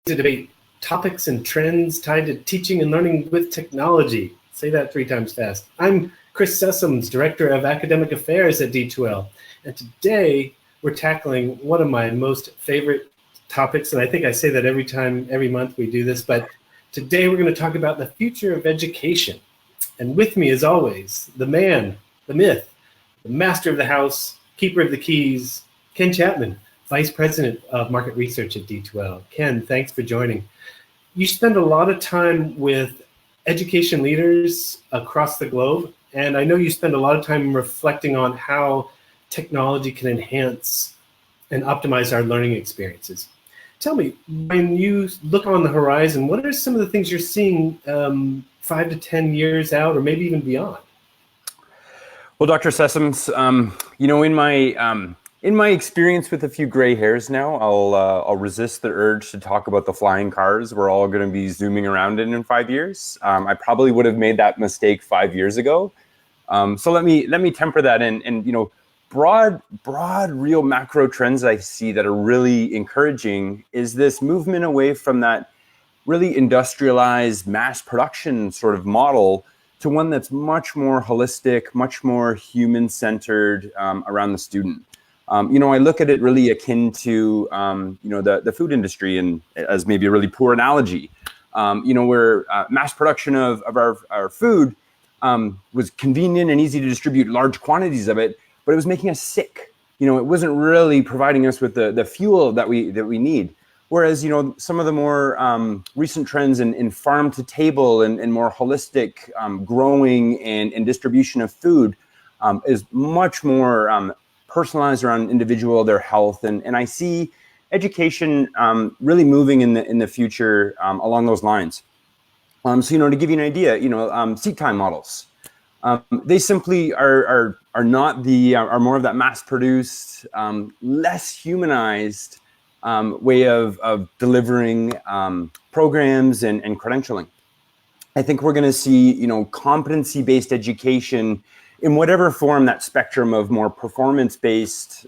to debate topics and trends tied to teaching and learning with technology. Say that 3 times fast. I'm Chris Sessums, Director of Academic Affairs at D2L. And today we're tackling one of my most favorite topics. And I think I say that every month we do this, but today we're going to talk about the future of education. And with me, as always, the man, the myth, the master of the house, keeper of the keys, Ken Chapman, Vice President of Market Research at D2L. Ken, thanks for joining. You spend a lot of time with education leaders across the globe, and I know you spend a lot of time reflecting on how technology can enhance and optimize our learning experiences. Tell me, when you look on the horizon, what are some of the things you're seeing 5 to 10 years out, or maybe even beyond? Well, Dr. Sessums, in my experience with a few gray hairs now, I'll resist the urge to talk about the flying cars we're all going to be zooming around in 5 years. I probably would have made that mistake 5 years ago. So let me temper that and broad real macro trends I see that are really encouraging is this movement away from that really industrialized mass production sort of model to one that's much more holistic, much more human-centered around the student. I look at it really akin to, the food industry, and as maybe a really poor analogy, where mass production of our food was convenient and easy to distribute large quantities of it, but it was making us sick. It wasn't really providing us with the fuel that we need. Whereas, some of the more recent trends in farm to table and more holistic growing and distribution of food is much more personalized around individual, their health. And I see education really moving in the future along those lines. So, to give you an idea, seat time models, they simply are not are more of that mass produced, less humanized way of delivering programs and credentialing. I think we're going to see, competency-based education in whatever form that spectrum of more performance-based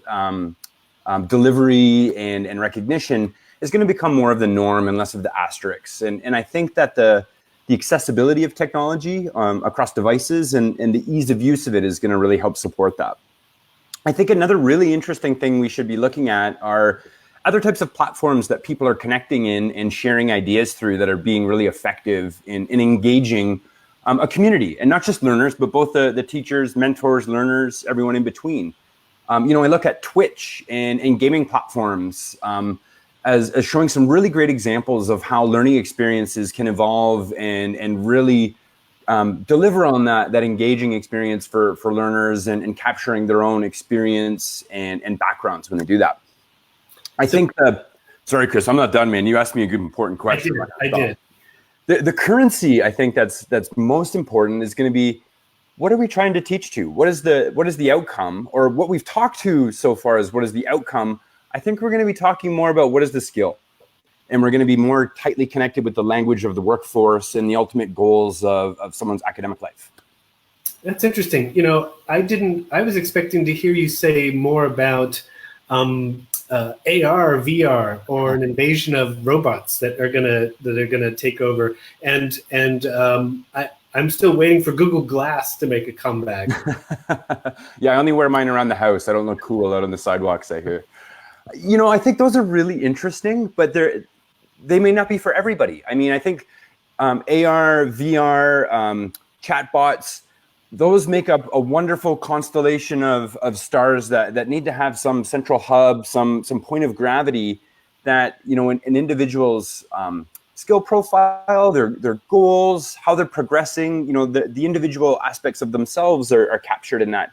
delivery and recognition is going to become more of the norm and less of the asterisks. And I think that the accessibility of technology across devices and the ease of use of it is going to really help support that. I think another really interesting thing we should be looking at are other types of platforms that people are connecting in and sharing ideas through that are being really effective in engaging a community, and not just learners, but both the teachers, mentors, learners, everyone in between. I look at Twitch and gaming platforms as showing some really great examples of how learning experiences can evolve and really deliver on that engaging experience for learners and capturing their own experience and backgrounds when they do that. I think sorry, Chris, I'm not done, man. You asked me a good, important question. I did. The currency, I think that's most important is going to be, what are we trying to teach to? What is the outcome? Or what we've talked to so far is what is the outcome? I think we're going to be talking more about what is the skill. And we're going to be more tightly connected with the language of the workforce and the ultimate goals of someone's academic life. That's interesting. I was expecting to hear you say more about AR, VR, or an invasion of robots that are gonna take over. And I'm still waiting for Google Glass to make a comeback. Yeah, I only wear mine around the house. I don't look cool out on the sidewalks, I hear. I think those are really interesting, but they may not be for everybody. I mean, I think AR, VR, chatbots, those make up a wonderful constellation of stars that need to have some central hub, some point of gravity that, an individual's skill profile, their goals, how they're progressing, the individual aspects of themselves are captured in that.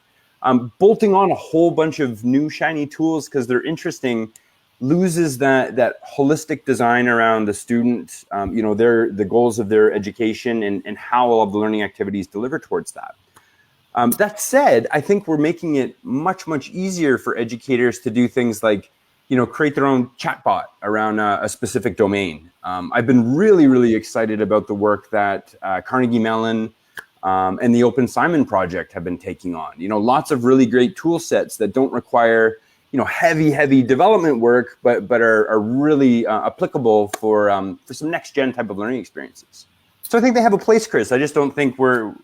Bolting on a whole bunch of new shiny tools because they're interesting loses that holistic design around the student, the goals of their education and how all of the learning activities deliver towards that. That said, I think we're making it much, much easier for educators to do things like, create their own chatbot around a specific domain. I've been really, really excited about the work that Carnegie Mellon and the Open Simon project have been taking on. Lots of really great tool sets that don't require, heavy development work, but are really applicable for some next gen type of learning experiences. So I think they have a place, Chris. I just don't think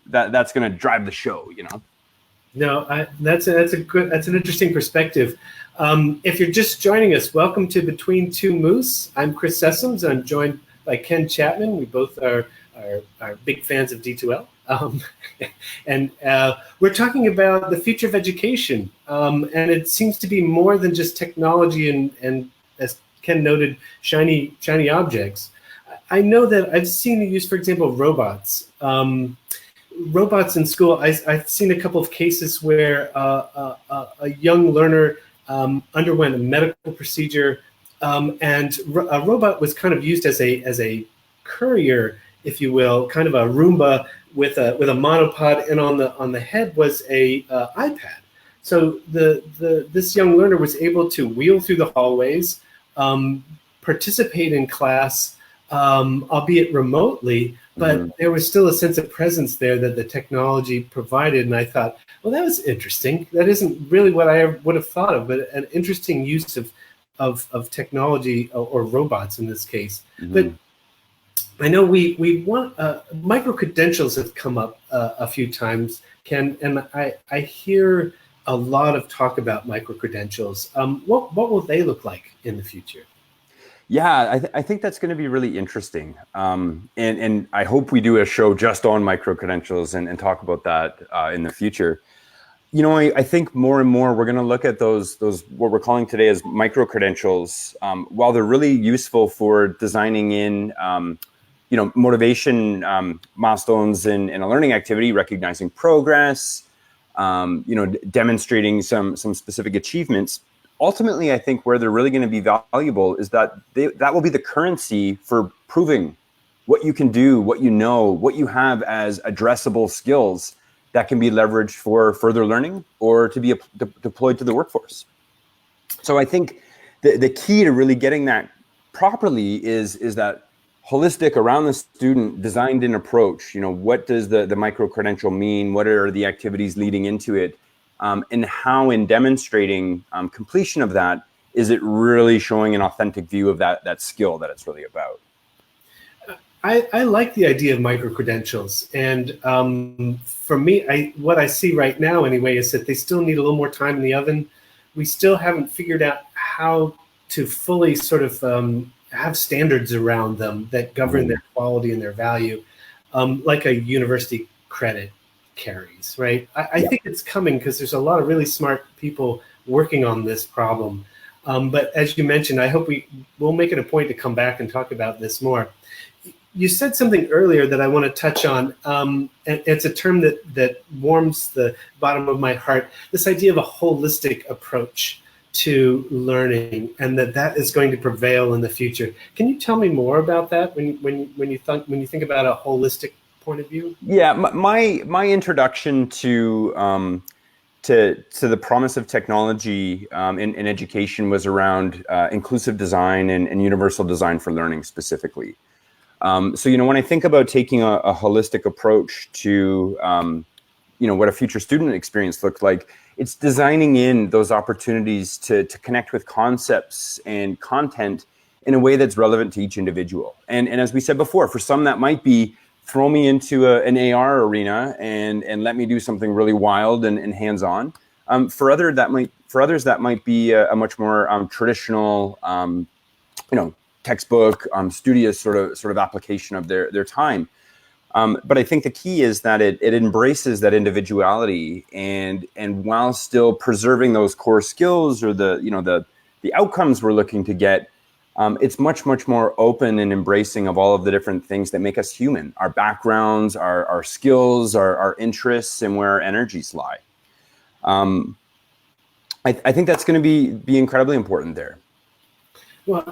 that's going to drive the show. No, that's an interesting perspective. If you're just joining us, welcome to Between Two Moose. I'm Chris Sessums. I'm joined by Ken Chapman. We both are big fans of D2L. And we're talking about the future of education. And it seems to be more than just technology and as Ken noted, shiny objects. I know that I've seen you use, for example, robots. Robots in school, I've seen a couple of cases where a young learner underwent a medical procedure, and a robot was kind of used as a courier, if you will, kind of a Roomba with a monopod, and on the head was a iPad. So this young learner was able to wheel through the hallways, participate in class, albeit remotely, but there was still a sense of presence there that the technology provided. And I thought, well, that was interesting. That isn't really what I would have thought of, but an interesting use of technology or robots in this case. But I know we want microcredentials have come up a few times, Ken, and I hear a lot of talk about microcredentials. What will they look like in the future? Yeah, I think that's going to be really interesting. And I hope we do a show just on microcredentials and talk about that in the future. I think more and more we're going to look at those what we're calling today as microcredentials. While they're really useful for designing in, motivation milestones in a learning activity, recognizing progress, demonstrating some specific achievements. Ultimately, I think where they're really going to be valuable is that that will be the currency for proving what you can do, what you know, what you have as addressable skills that can be leveraged for further learning or to be deployed to the workforce. So I think the key to really getting that properly is that holistic, around the student, designed in approach. What does the micro-credential mean? What are the activities leading into it? And how, in demonstrating completion of that, is it really showing an authentic view of that skill that it's really about? I like the idea of micro-credentials. And for me, what I see right now anyway is that they still need a little more time in the oven. We still haven't figured out how to fully sort of have standards around them that govern their quality and their value, like a university credit carries, right? I think it's coming because there's a lot of really smart people working on this problem. But as you mentioned, I hope we'll make it a point to come back and talk about this more. You said something earlier that I want to touch on, and it's a term that warms the bottom of my heart, this idea of a holistic approach to learning, and that is going to prevail in the future. Can you tell me more about that when you think about a holistic point of view? Yeah, my introduction to the promise of technology in education was around inclusive design and universal design for learning specifically. So when I think about taking a holistic approach to what a future student experience looked like, it's designing in those opportunities to connect with concepts and content in a way that's relevant to each individual. And as we said before, for some that might be throw me into an AR arena and let me do something really wild and hands-on. For others that might be a much more traditional, textbook, studious sort of application of their time. But I think the key is that it embraces that individuality and while still preserving those core skills or the outcomes we're looking to get, it's much more open and embracing of all of the different things that make us human, our backgrounds, our skills, our interests, and where our energies lie. I think that's going to be incredibly important there. Well,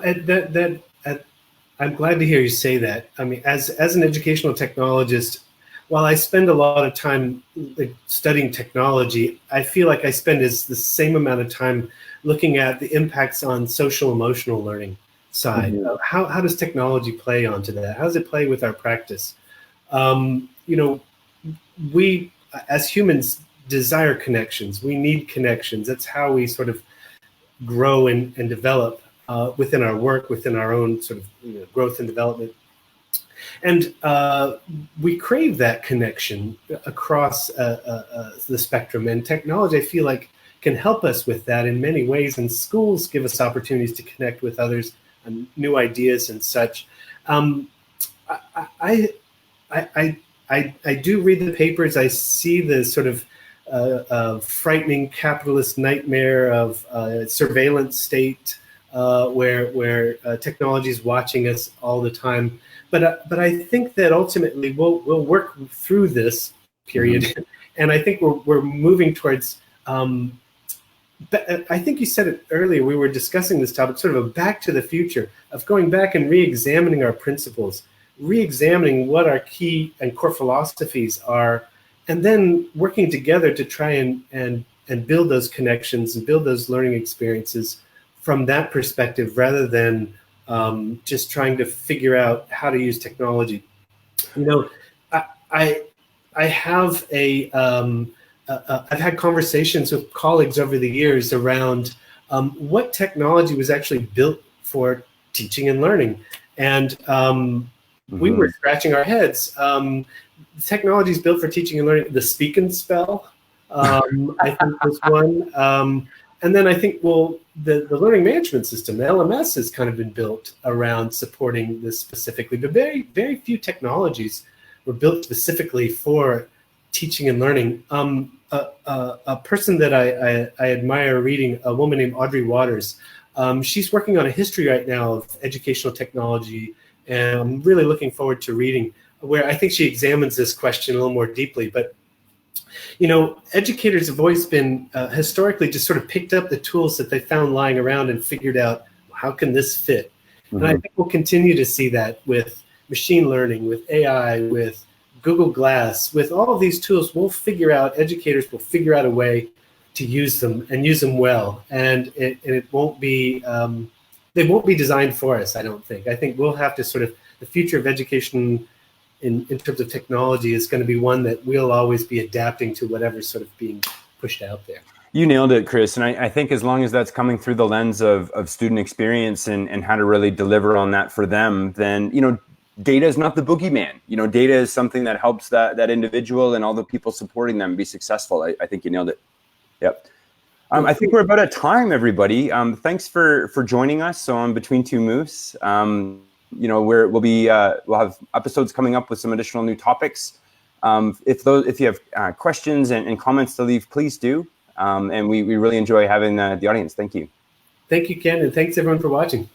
I'm glad to hear you say that. I mean, as an educational technologist, while I spend a lot of time studying technology, I feel like I spend the same amount of time looking at the impacts on social emotional learning side. How does technology play onto that? How does it play with our practice? We as humans desire connections. We need connections. That's how we sort of grow and develop within our work, within our own sort of growth and development. And we crave that connection across the spectrum. And technology, I feel like, can help us with that in many ways. And schools give us opportunities to connect with others and new ideas and such. I do read the papers. I see the sort of frightening capitalist nightmare of surveillance state where technology is watching us all the time. But I think that ultimately we'll work through this period, mm-hmm. And I think we're moving towards. I think you said it earlier. We were discussing this topic, sort of a back to the future of going back and re-examining our principles, re-examining what our key and core philosophies are, and then working together to try and build those connections and build those learning experiences from that perspective, rather than just trying to figure out how to use technology. I have I've had conversations with colleagues over the years around what technology was actually built for teaching and learning, and we were scratching our heads. Technology is built for teaching and learning. The Speak and Spell, I think, was one. And then I think, the learning management system, the LMS, has kind of been built around supporting this specifically. But very, very few technologies were built specifically for teaching and learning. A person that I admire reading, a woman named Audrey Waters, she's working on a history right now of educational technology, and I'm really looking forward to reading, where I think she examines this question a little more deeply. But educators have always been historically just sort of picked up the tools that they found lying around and figured out, how can this fit? Mm-hmm. And I think we'll continue to see that with machine learning, with AI, with Google Glass, with all of these tools. Educators will figure out a way to use them and use them well. And it won't be, they won't be designed for us, I don't think. I think we'll have to the future of education in terms of technology is going to be one that we'll always be adapting to whatever's sort of being pushed out there. You nailed it, Chris. And I think as long as that's coming through the lens of student experience and how to really deliver on that for them, then, data is not the boogeyman. Data is something that helps that individual and all the people supporting them be successful. I think you nailed it. Yep. I think we're about at time, everybody. Thanks for joining us on Between Two Moves. We'll have episodes coming up with some additional new topics. If you have questions and comments to leave, please do. And we really enjoy having the audience. Thank you. Thank you, Ken, and thanks everyone for watching.